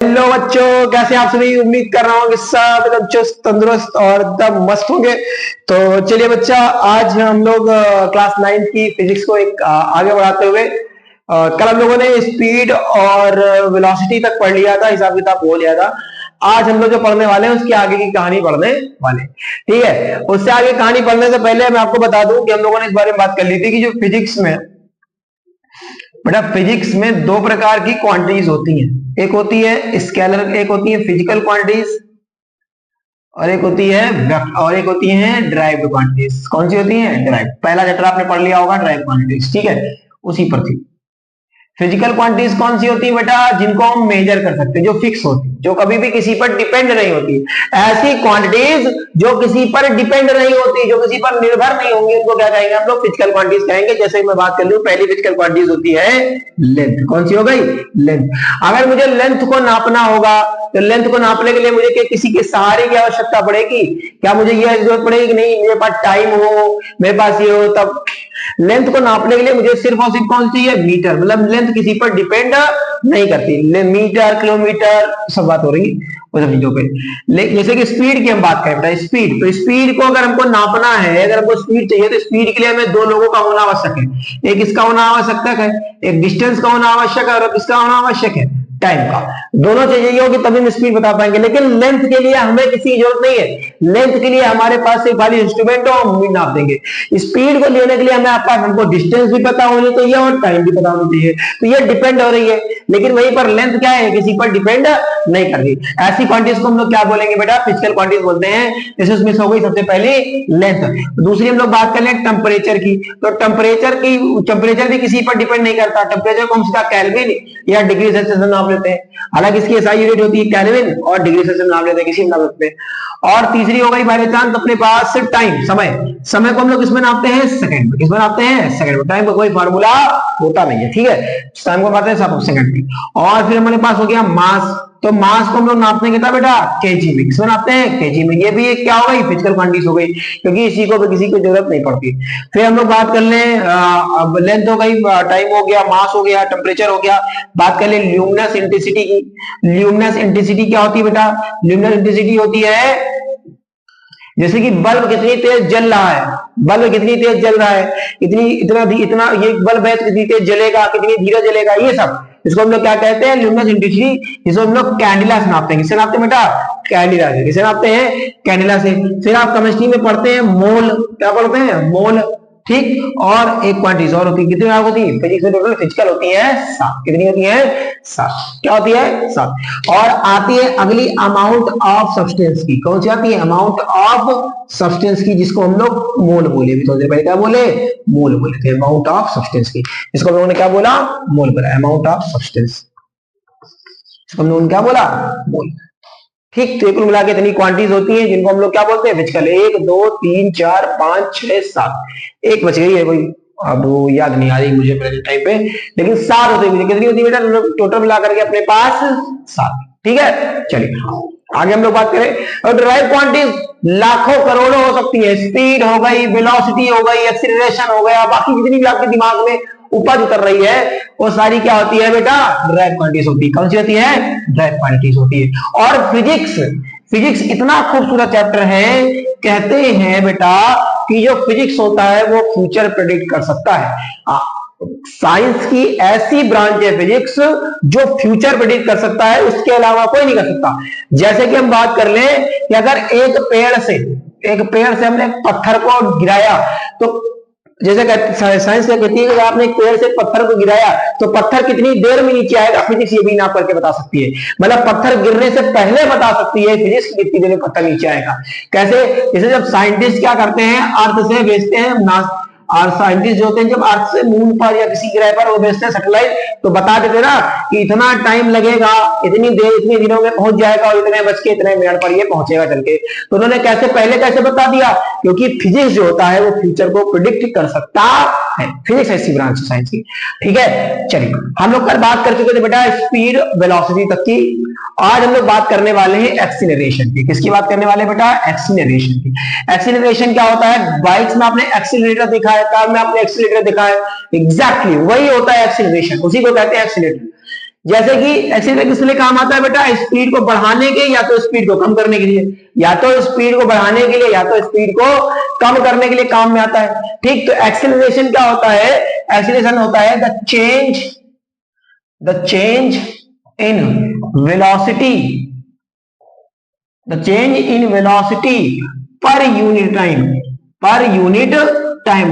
Hello बच्चों, कैसे आप सभी। उम्मीद कर रहा हूँ कि सब एकदम चुस्त तंदुरुस्त और एकदम मस्त होंगे। तो चलिए बच्चा, आज हम लोग क्लास 9 की फिजिक्स को एक आगे बढ़ाते हुए कल हम लोगों ने स्पीड और वेलोसिटी तक पढ़ लिया था, हिसाब किताब हो लिया था। आज हम लोग जो पढ़ने वाले हैं उसकी आगे की कहानी पढ़ने वाले। ठीक है, उससे आगे कहानी पढ़ने से पहले मैं आपको बता दूं कि हम लोगों ने इस बारे में बात कर ली थी कि जो फिजिक्स में बेटा, फिजिक्स में दो प्रकार की क्वांटिटीज होती हैं। एक होती है स्केलर, एक होती है फिजिकल क्वांटिटीज, और एक होती है ड्राइव्ड क्वांटिटीज। कौन सी होती है? ड्राइव्ड। पहला चैप्टर आपने पढ़ लिया होगा, ड्राइव्ड क्वांटिटीज। ठीक है, उसी पर थी। फिजिकल क्वांटिटीज कौन सी होती है बेटा? जिनको हम मेजर कर सकते हैं, जो फिक्स होती, जो कभी भी किसी पर डिपेंड नहीं होती। ऐसी क्वांटिटीज जो किसी पर डिपेंड नहीं होती, जो किसी पर निर्भर नहीं होंगी, उनको क्या कहेंगे हम लोग? फिजिकल क्वांटिटीज कहेंगे। जैसे मैं बात कर लूं, पहली फिजिकल क्वांटिटीज होती है लेंथ। कौन सी हो गई? लेंथ। अगर मुझे लेंथ को नापना होगा तो लेंथ को नापने के लिए मुझे किसी के सहारे की आवश्यकता पड़ेगी? क्या मुझे यह जरूरत पड़ेगी कि नहीं मेरे पास टाइम हो, मेरे पास ये हो तब? लेंथ को नापने के लिए मुझे सिर्फ और सिर्फ कौन सी है? मीटर। मतलब लेंथ किसी पर डिपेंड नहीं करती। मीटर, किलोमीटर, सब बात हो रही उस चीजों पे। जैसे कि स्पीड की हम बात करें बेटा, स्पीड, तो स्पीड को अगर हमको नापना है, अगर हमको स्पीड चाहिए तो स्पीड के लिए हमें दो लोगों का होना आवश्यक है। एक इसका होना आवश्यक है, एक डिस्टेंस का होना आवश्यक है, और इसका होना आवश्यक है टाइम का। दोनों चाहिए होगी तभी हम स्पीड बता पाएंगे। लेकिन लेंथ के लिए हमें किसी की जरूरत नहीं है। लेंथ के लिए हमारे पास सिर्फ खाली इंस्ट्रूमेंट हो, हम नाप देंगे। स्पीड को लेने के लिए हमें आपका हमको डिस्टेंस भी पता होनी चाहिए और टाइम भी पता होनी चाहिए। तो ये डिपेंड हो रही है, लेकिन वहीं पर लेंथ क्या है? किसी पर डिपेंड नहीं कर रही। ऐसी क्वांटिटीज को हम लोग क्या बोलेंगे बेटा? फिजिकल क्वांटिटीज बोलते हैं। जैसे उसमें हो गई सबसे पहली लेंथ। दूसरी हम लोग बात कर लें टेम्परेचर की। तो टेम्परेचर भी किसी पर डिपेंड नहीं करता। टेम्परेचर को हम सीधा केल्विन या डिग्री सेल्सियस में नाप लेते हैं। हालांकि इसकी एसआई यूनिट होती है केल्विन, और डिग्री सेल्सियस में नाप लेते हैं, किसी में नाप लेते हैं। और तीसरी हो गई बाय चांस अपने पास टाइम, समय। समय को हम लोग किसमें नापते हैं? सेकंड में। किसमें नापते हैं? सेकंड में। टाइम का कोई फार्मूला होता नहीं है। ठीक है, टाइम को नापते हैं सब सेकंड में। और फिर हमारे पास हो गया मास। तो मास को हम लोग नापने के था बेटा केजी में। किसमें नापते हैं? केजी में। ये भी एक क्या हो गई? फिजिकल क्वांटिटीज हो गई, क्योंकि इसी को किसी को जरूरत नहीं पड़ती। फिर हम लोग बात कर लें, अब लेंथ हो गई, टाइम हो गया, मास हो गया, टेम्परेचर हो गया। बात कर लें ल्यूमिनस इंटेंसिटी की। ल्यूमिनस इंटेंसिटी क्या होती है बेटा? ल्यूमिनस इंटेंसिटी होती है जैसे कि बल्ब कितनी तेज जल रहा है, बल्ब कितनी तेज जल रहा है, इतना ये बल्ब है, कितनी तेज जलेगा, कितनी धीरे जलेगा, ये सब इसको हम लोग क्या कहते हैं? Luminous intensity. जिसको हम लोग कैंडिला से नापते हैं। किससे नापते हैं बेटा? कैंडिला से। किसे नापते हैं? कैंडिला से। फिर आप केमिस्ट्री में पढ़ते हैं मोल। क्या पढ़ते हैं? मोल। ठीक, और एक क्वांटिटीज और होती है। कितनी होती है फिजिक्स में? टोटल फिजिकल होती है 7। कितनी होती है? 7। क्या होती है? 7। और आती है अगली अमाउंट ऑफ सब्सटेंस की। कौन सी आती है? अमाउंट ऑफ सब्सटेंस की, जिसको हम लोग मोल बोले। भी थोड़ी देर पहले क्या बोले? मोल बोले थे। अमाउंट ऑफ सब्सटेंस की, जिसको हम लोगों ने क्या बोला? मोल बोला। अमाउंट ऑफ सब्सटेंस, इसको हम लोगों ने क्या बोला? मोल। ठीक, तो कुल मिला के इतनी क्वांटिटीज होती हैं जिनको हम लोग क्या बोलते हैं? फिजिकल। 1 2 3 4 5 6 7। एक बच गई है कोई, अब वो याद नहीं आ रही मुझे प्रेजेंट टाइम पे, लेकिन 7 होती है। कितनी होती है बेटा टोटल मिला करके अपने पास? 7। ठीक है, चलिए आगे हम लोग बात करें। और ड्राइव क्वांटिटीज लाखों करोड़ों हो सकती है। स्पीड हो गई, वेलोसिटी हो गई, एक्सीलरेशन हो गया, बाकी जितनी भी आपके दिमाग में उपज उतर रही है वो सारी क्या होती है बेटा? ड्राइव क्वांटिटीज होती है। कौन सी होती है? ड्राइव क्वांटिटीज होती है। और फिजिक्स इतना खूबसूरत चैप्टर है, कहते हैं बेटा कि जो फिजिक्स होता है वो फ्यूचर प्रेडिक्ट कर सकता है। साइंस की ऐसी ब्रांच है फिजिक्स जो फ्यूचर प्रेडिक्ट कर सकता है, उसके अलावा कोई नहीं कर सकता। जैसे कि हम बात कर लें कि अगर एक पेड़ से हमने पत्थर को गिराया, तो जैसे साइंस कहती है कि आपने एक पेड़ से पत्थर को गिराया तो पत्थर कितनी देर में नीचे आएगा, फिजिक्स ये भी नाप करके बता सकती है। मतलब पत्थर गिरने से पहले बता सकती है फिजिक्स कितनी देर में पत्थर नीचे आएगा। कैसे? जैसे जब साइंटिस्ट क्या करते हैं, अर्थ से भेजते हैं, और साइंटिस्ट जो होते हैं जब अर्थ से मून पर या किसी ग्रह पर वो भेजते हैं सैटेलाइट, तो बता देते ना कि इतना टाइम लगेगा, इतनी देर, इतने दिनों में पहुंच जाएगा, और इतने बज के इतने मिनट पर ये पहुंचेगा चल के। तो उन्होंने कैसे बता दिया? क्योंकि फिजिक्स जो होता है वो फ्यूचर को प्रिडिक्ट कर सकता है। फिजिक्स ऐसी ब्रांच है साइंस की। ठीक है, चलिए हम लोग कल बात कर चुके थे बेटा स्पीड वेलोसिटी तक की। आज हम लोग बात करने वाले हैं एक्सीलरेशन की। किसकी बात करने वाले बेटा? एक्सीलरेशन की। एक्सीलरेशन क्या होता है? बाइक्स में आपने एक्सीलरेटर देखा है, कार में आपने एक्सीलरेटर देखा है, एग्जैक्टली वही होता है एक्सीलरेशन, उसी को कहते हैं एक्सीलरेटर। जैसे कि एक्सीलरेटर किस लिए काम आता है बेटा, स्पीड को बढ़ाने के या तो स्पीड को कम करने के लिए, या तो स्पीड को बढ़ाने के लिए या तो स्पीड को कम करने के लिए काम में आता है। ठीक, तो एक्सीलरेशन क्या होता है, एक्सीलरेशन होता है the change in velocity, the change in velocity per unit time,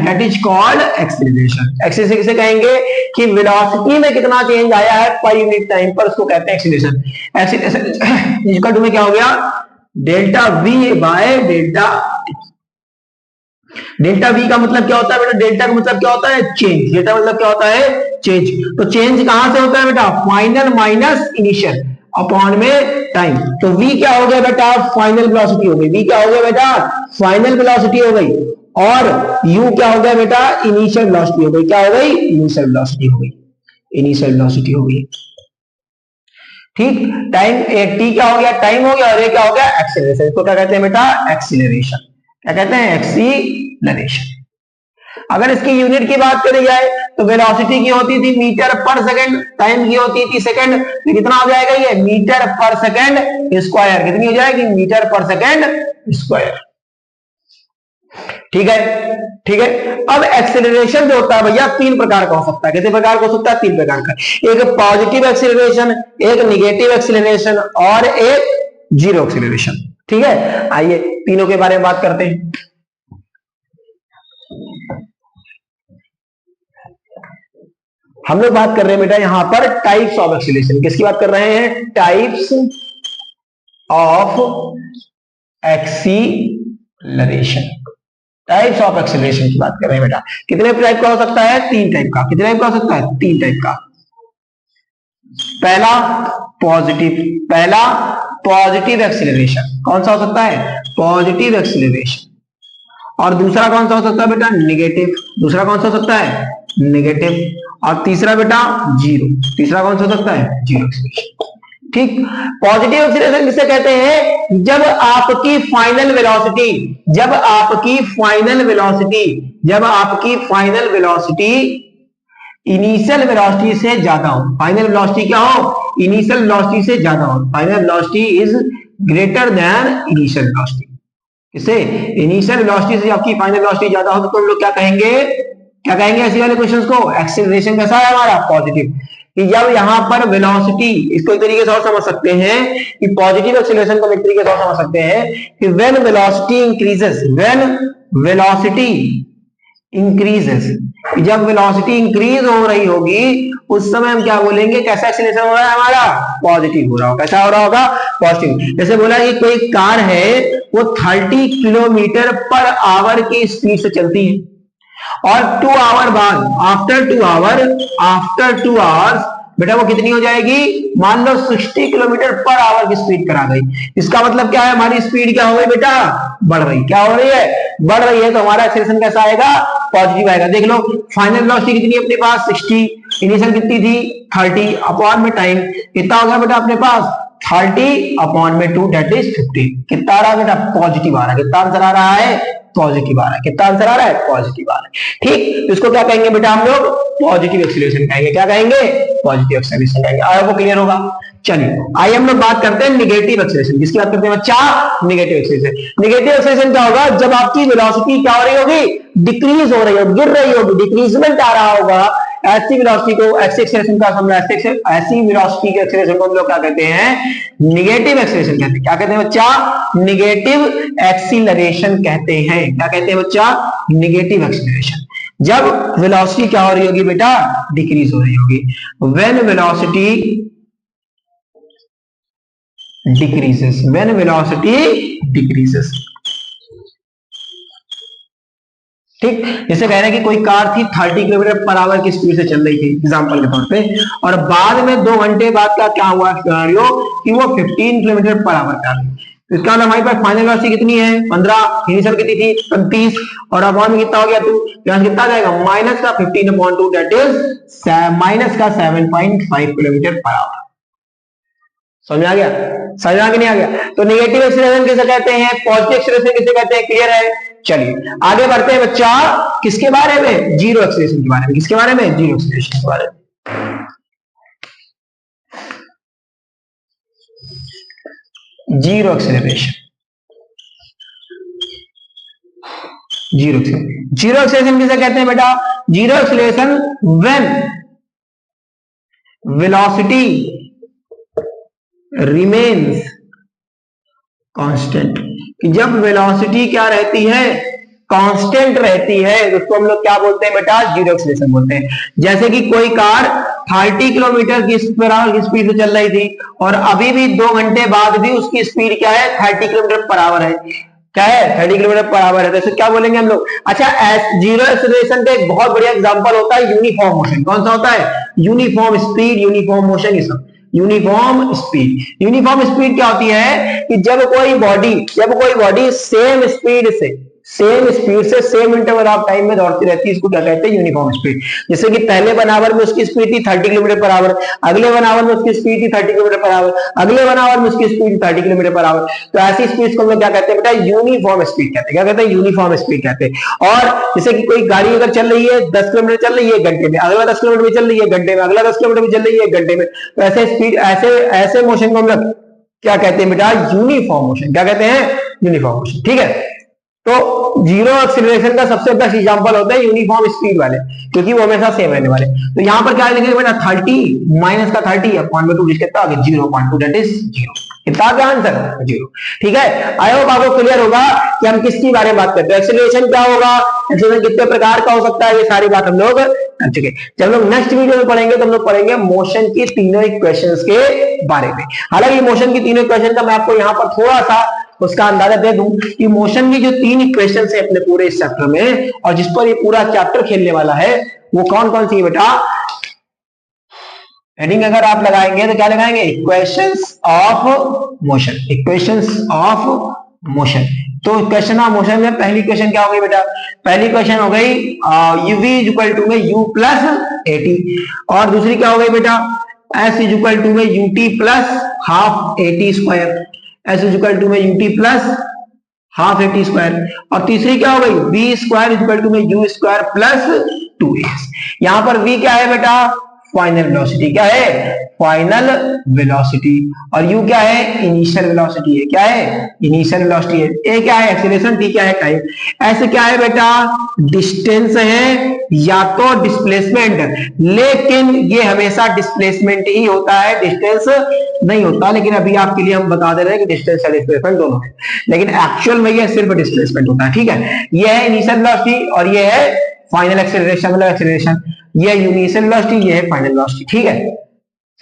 that is called acceleration. Acceleration किसे कहेंगे कि वेलोसिटी में कितना चेंज आया है पर यूनिट टाइम पर, उसको कहते हैं एक्सीलरेशन। एक्सीलरेशन इक्वल टू में क्या हो गया, delta we by delta T. Delta we का मतलब क्या होता है बेटा, डेल्टा का मतलब क्या होता है, चेंज। डेल्टा मतलब क्या होता है, चेंज। तो चेंज कहां से होता है बेटा, फाइनल माइनस इनिशियल अपॉन में टाइम। तो v क्या हो गया बेटा, फाइनल वेलोसिटी हो गई। v क्या हो गया बेटा, फाइनल वेलोसिटी हो गई। और u क्या हो गया बेटा, इनिशियल वेलोसिटी हो गई। क्या हो गई, इनिशियल वेलोसिटी हो गई, इनिशियल वेलोसिटी हो गई। ठीक, टाइम t क्या हो गया, टाइम हो गया, और ये क्या हो गया, एक्सीलरेशन। इसको क्या कहते हैं बेटा, एक्सीलरेशन। क्या कहते हैं, एक्सीलरेशन। अगर इसकी यूनिट की बात करी जाए तो वेलोसिटी की होती थी मीटर पर सेकंड, टाइम की होती थी सेकंड, तो कितना हो जाएगा ये, मीटर पर सेकंड स्क्वायर। कितनी हो जाएगी, मीटर पर सेकंड स्क्वायर। ठीक है, ठीक है। अब एक्सेलरेशन जो होता है भैया तीन प्रकार का हो सकता है। कितने प्रकार का हो सकता है, तीन प्रकार का। एक पॉजिटिव एक्सेलरेशन, एक निगेटिव एक्सेलरेशन और एक जीरो एक्सेलरेशन। ठीक है, आइए तीनों के बारे में बात करते हैं। हम लोग बात कर रहे हैं बेटा यहां पर टाइप्स ऑफ एक्सीलरेशन। किसकी बात कर रहे हैं, types of acceleration. Types of acceleration की बात कर रहे हैं बेटा। कितने टाइप का हो सकता है, तीन टाइप का। कितने टाइप का हो सकता है, तीन टाइप का। पहला पॉजिटिव एक्सीलरेशन। कौन सा हो सकता है, पॉजिटिव एक्सीलरेशन। और दूसरा कौन सा हो सकता है बेटा, निगेटिव। दूसरा कौन सा हो सकता है, निगेटिव। और तीसरा बेटा जीरो। तीसरा कौन सा हो सकता है, जीरो एक्सीलरेशन। ठीक, पॉजिटिव एक्सीलरेशन किसे कहते हैं, जब आपकी फाइनल वेलोसिटी इनिशियल वेलोसिटी से ज्यादा हो। फाइनल वेलोसिटी क्या हो, इनिशियल वेलोसिटी से ज्यादा हो। Final velocity is greater than initial velocity. किसे, इनिशियल वेलोसिटी से आपकी फाइनल वेलोसिटी ज्यादा हो तो हम लोग क्या कहेंगे, ऐसे वाले क्वेश्चंस को। एक्सीलरेशन कैसा है हमारा, पॉजिटिव। कि जब यहां पर वेलोसिटी, इसको एक तरीके से और समझ सकते हैं कि पॉजिटिव एक्सीलरेशन को एक तरीके से और समझ सकते हैं कि व्हेन वेलोसिटी इंक्रीजेस, जब वेलोसिटी इंक्रीज हो रही होगी उस समय हम क्या बोलेंगे, कैसा एक्सीलरेशन हो रहा है हमारा, पॉजिटिव हो रहा होगा। कैसा हो रहा होगा, पॉजिटिव। जैसे बोला कि कोई कार है वो 30 किलोमीटर पर आवर की स्पीड से चलती है और 2 आवर बाद, आफ्टर 2 आवर्स बेटा वो कितनी हो जाएगी, मान लो 60 किलोमीटर पर आवर की स्पीड पर आ गई। इसका मतलब क्या है, हमारी स्पीड क्या हो गई बेटा, बढ़ रही। क्या हो रही है, बढ़ रही है। तो हमारा एक्सीलरेशन कैसा आएगा, पॉजिटिव आएगा। देख लो फाइनल वेलोसिटी कितनी है अपने पास, 60। इनिशियल कितनी थी, 30 अपॉन में टाइम कितना हो गया बेटा अपने पास, 30 अपॉन में 2 दैट इज 50। कितना आ रहा है बेटा, पॉजिटिव आ रहा है। कितना आंसर आ रहा है, पॉजिटिव आ रहा है। कितना आंसर आ रहा है, पॉजिटिव आ रहा है। ठीक, तो इसको क्या कहेंगे बेटा हम लोग, पॉजिटिव एक्सीलरेशन कहेंगे। क्या कहेंगे, पॉजिटिव एक्सीलरेशन कहेंगे। आया वो क्लियर होगा। चलिए आइए हम लोग बात करते हैं निगेटिव एक्सीलरेशन। किसकी बात करते हैं बच्चा, निगेटिव एक्सीलरेशन। निगेटिव एक्सीलरेशन क्या होगा, जब आपकी वेलोसिटी क्या हो रही होगी, डिक्रीज हो रही होगी, गिर रही होगी, डिक्रीजमेंट आ रहा होगा। ऐसी वेलोसिटी को, ऐसी एक्सीलरेशन का हम ऐसी वेलोसिटी के एक्सीलरेशन को हम लोग क्या कहते हैं, निगेटिव एक्सीलरेशन कहते हैं। क्या कहते हैं बच्चा, निगेटिव एक्सीलरेशन कहते हैं। क्या कहते हैं बच्चा, निगेटिव एक्सीलरेशन। जब वेलोसिटी क्या हो रही होगी बेटा, डिक्रीज हो रही होगी। When velocity decreases. ठीक, जैसे कह रहे हैं कि कोई कार थी 30 किलोमीटर पर आवर की स्पीड से चल रही थी एग्जांपल के तौर पे, और बाद में 2 घंटे बाद का क्या हुआ सिनेरियो कि वो 15 किलोमीटर पर आवर का। इसका मतलब हमारे पास फाइनल वेलोसिटी कितनी है, 15, इनिशियल कितनी थी 35, और अपॉन में कितना हो गया 2, यहां कितना आ जाएगा, माइनस का 15 अपॉन 2 दैट इज माइनस का 7.5 किलोमीटर पर आवर। समझ आ गया, समझ आ नहीं आ गया। तो निगेटिव एक्सीलरेशन किसे कहते हैं, पॉजिटिव एक्सीलरेशन किसे कहते हैं, क्लियर है। चलिए आगे बढ़ते हैं बच्चा, किसके बारे में, जीरो एक्सीलरेशन के बारे में। किसके बारे में, जीरो एक्सीलरेशन के बारे में। Zero acceleration. जीरो एक्सेलरेशन किसे कहते हैं बेटा? Zero acceleration when velocity remains constant. जब वेलोसिटी क्या रहती है? कांस्टेंट रहती है, उसको हम लोग क्या बोलते हैं बेटा? जीरो एक्सेलरेशन बोलते हैं। जैसे कि कोई कार 30 किलोमीटर की स्पीड से चल रही थी और अभी भी 2 घंटे बाद भी उसकी स्पीड क्या है? 30 किलोमीटर पर आवर है। क्या है? 30 किलोमीटर पर आवर है। तो इसे क्या बोलेंगे हम लोग? अच्छा, जीरो एक्सेलरेशन का एक बहुत बढ़िया एग्जांपल होता है यूनिफॉर्म मोशन। कौन सा होता है? यूनिफॉर्म स्पीड, यूनिफॉर्म मोशन, ये सब। Uniform speed. यूनिफॉर्म स्पीड क्या होती है कि जब कोई बॉडी सेम स्पीड से सेम इंटरवल ऑफ टाइम में दौड़ती रहती है, इसको क्या कहते हैं? Uniform speed. जैसे कि पहले 1 आवर में उसकी स्पीड थी 30 किलोमीटर पर आवर, अगले 1 आवर में उसकी स्पीड थी 30 किलोमीटर पर आवर, अगले 1 आवर में उसकी स्पीड 30 किलोमीटर पर आवर। तो ऐसी स्पीड को हम लोग क्या कहते हैं बेटा? यूनिफॉर्म स्पीड कहते हैं। क्या कहते हैं? यूनिफॉर्म स्पीड कहते हैं। और जैसे कि कोई गाड़ी अगर चल रही है 10 किलोमीटर चल रही है घंटे में, अगला 10 किलोमीटर भी चल रही है घंटे में, अगला 10 किलोमीटर भी चल रही है घंटे में, तो ऐसे स्पीड ऐसे मोशन को हम लोग क्या कहते हैं बेटा? Uniform motion. क्या कहते हैं? Uniform motion. ठीक है। तो जीरो एक्सीलरेशन का सबसे बेस्ट एग्जांपल होता है यूनिफॉर्म स्पीड वाले, क्योंकि वो हमेशा सेम रहने वाले। तो यहां पर क्या लिखेंगे बेटा? 30 माइनस का 30 अपॉन में 2 कितना आ गया? 0.2, दैट इज 0। कितना आ गया आंसर? 0। ठीक है। आई होप आपको क्लियर होगा कि हम किसकी बारे में बात करते हैं। एक्सीलरेशन क्या होगा, एक्सीलरेशन कितने प्रकार का हो सकता है, ये सारी बात हम लोग कर चुके। जब हम लोग नेक्स्ट वीडियो में पढ़ेंगे तो हम लोग पढ़ेंगे मोशन की तीनों इक्वेशंस के बारे में। हालांकि मोशन की तीनों इक्वेशन का मैं आपको यहाँ पर थोड़ा सा उसका अंदाजा दे दूं कि मोशन की जो 3 इक्वेशंस है अपने पूरे इस चैप्टर में, और जिस पर ये पूरा चैप्टर खेलने वाला है, वो कौन कौन सी है बेटा? हेडिंग अगर आप लगाएंगे तो क्या लगाएंगे? Equations of motion. Equations of motion. तो इक्वेशन ऑफ मोशन में पहली इक्वेशन क्या हो गई बेटा? पहली इक्वेशन हो गई uv इक्वल टू में u प्लस at, और दूसरी क्या हो गई बेटा? s इक्वल टू में ut plus half at square. s equal to में ut plus half at square. और तीसरी क्या हो गई? v स्क्वायर इक्वल टू में u स्क्वायर प्लस 2s। यहां पर v क्या है बेटा? Final velocity. क्या है? Final velocity. और u क्या है? इनिशियल वेलोसिटी है। क्या है? इनिशियल वेलोसिटी है। a क्या है? एक्सीलरेशन। t क्या है? टाइम। ऐसे क्या है बेटा? डिस्टेंस है या तो डिस्प्लेसमेंट, लेकिन ये हमेशा डिस्प्लेसमेंट ही होता है, डिस्टेंस नहीं होता। लेकिन अभी आपके लिए हम बता दे रहे हैं कि डिस्टेंस और डिस्प्लेसमेंट दोनों है, लेकिन एक्चुअल में ये सिर्फ डिस्प्लेसमेंट होता है। ठीक है। ये है इनिशियल वेलोसिटी और ये है फाइनल एक्सेलरेशन, मतलब एक्सेलरेशन। ये इनिशियल वेलोसिटी, ये है फाइनल वेलोसिटी। ठीक है,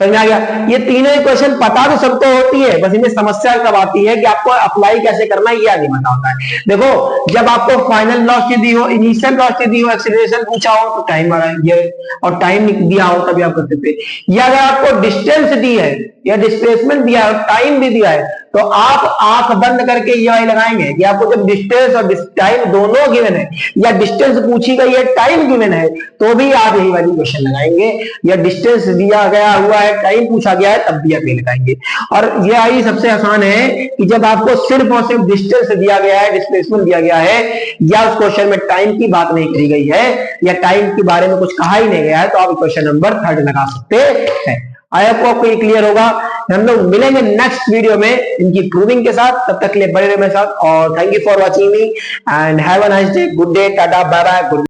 समझ में आ गया? ये तीनों इक्वेशन पता तो सबको होती है, बस इनमें समस्या कब आती है कि आपको अप्लाई कैसे करना है, ये आगे पता होता है। देखो, जब आपको फाइनल वेलोसिटी दी हो, इनिशियल वेलोसिटी दी हो, एक्सेलरेशन पूछा हो तो टाइम आ रहा है ये, और टाइम दिया हो तभी आप कर सकते हैं। या अगर आपको डिस्टेंस दी है या डिस्प्लेसमेंट दिया है, टाइम भी दिया है, तो आप आंख बंद करके ये वाली लगाएंगे कि आपको जब डिस्टेंस और टाइम दोनों गिवन है, या डिस्टेंस पूछी गई है, टाइम गिवन है, तो भी आप यही वाली क्वेश्चन लगाएंगे। या डिस्टेंस दिया गया हुआ है, टाइम पूछा गया है, तब भी आप ये लगाएंगे। और ये आई सबसे आसान है कि जब आपको सिर्फ और सिर्फ डिस्टेंस दिया गया है, डिस्प्लेसमेंट दिया गया है, या उस क्वेश्चन में टाइम की बात नहीं करी गई है, या टाइम के बारे में कुछ कहा ही नहीं गया है, तो आप क्वेश्चन नंबर 3 लगा सकते हैं। आई होप आपको ये क्लियर होगा। हम लोग मिलेंगे नेक्स्ट वीडियो में इनकी प्रूविंग के साथ। तब तक के लिए बने रहे मेरे साथ, और thank you for watching me and have a nice day. Good day, tata, bye bye, good.